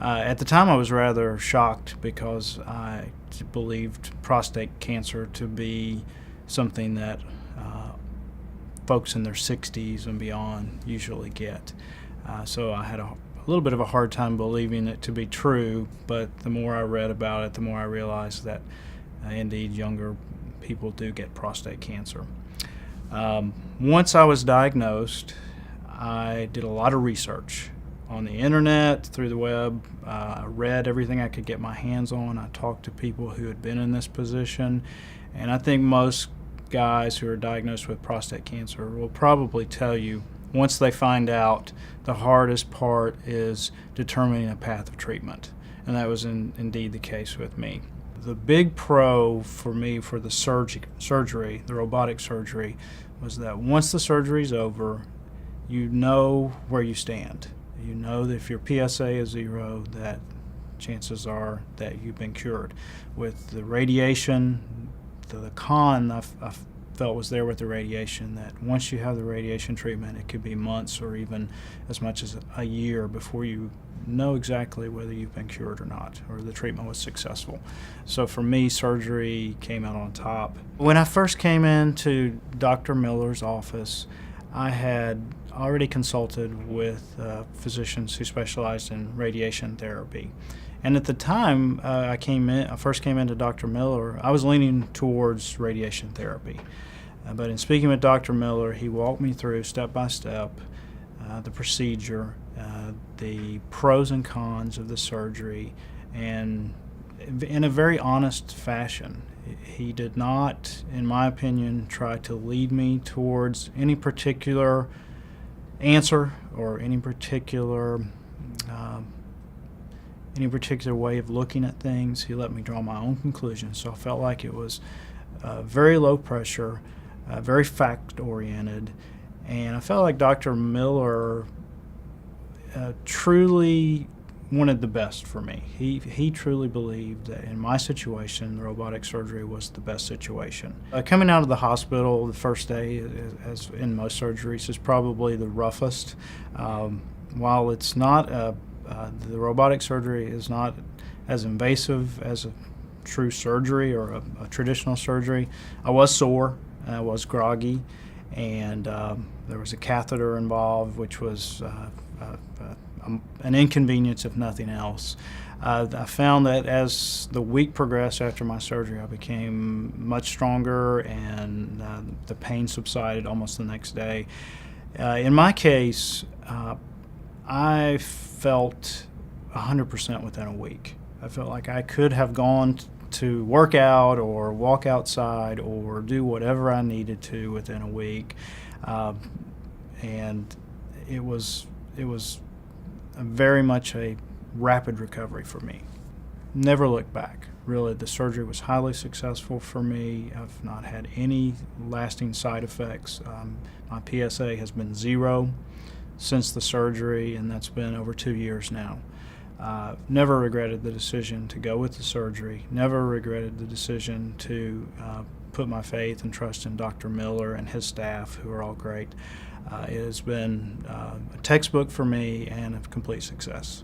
At the time, I was rather shocked because I believed prostate cancer to be something that folks in their 60s and beyond usually get. So I had a little bit of a hard time believing it to be true, but the more I read about it, the more I realized that indeed younger people do get prostate cancer. Once I was diagnosed, I did a lot of research on the internet, through the web. I read everything I could get my hands on. I talked to people who had been in this position, and I think most guys who are diagnosed with prostate cancer will probably tell you once they find out, the hardest part is determining a path of treatment, and that was indeed the case with me. The big pro for me for the surgery, the robotic surgery, was that once the surgery is over, you know where you stand. You know that if your PSA is 0, that chances are that you've been cured. With the radiation, the con I felt was there with the radiation, that once you have the radiation treatment, it could be months or even as much as a year before you know exactly whether you've been cured or not, or the treatment was successful. So for me, surgery came out on top. When I first came into Dr. Miller's office, I had already consulted with physicians who specialized in radiation therapy. And at the time I first came into Dr. Miller, I was leaning towards radiation therapy. But in speaking with Dr. Miller, he walked me through step by step the procedure, the pros and cons of the surgery, and in a very honest fashion. He did not, in my opinion, try to lead me towards any particular answer or any particular way of looking at things. He let me draw my own conclusions. So I felt like it was very low pressure, very fact-oriented, and I felt like Dr. Miller truly wanted the best for me. He truly believed that in my situation, the robotic surgery was the best situation. Coming out of the hospital the first day, as in most surgeries, is probably the roughest. While it's not the robotic surgery is not as invasive as a true surgery or a traditional surgery, I was sore, I was groggy, and there was a catheter involved, which was an inconvenience if nothing else. I found that as the week progressed after my surgery, I became much stronger, and the pain subsided almost the next day. In my case, I felt 100% within a week. I felt like I could have gone to work out or walk outside or do whatever I needed to within a week, and it was very much a rapid recovery for me. Never looked back. Really, the surgery was highly successful for me. I've not had any lasting side effects. My PSA has been 0 since the surgery, and that's been over 2 years now. Never regretted the decision to go with the surgery. Never regretted the decision to put my faith and trust in Dr. Miller and his staff, who are all great. It has been a textbook for me and a complete success.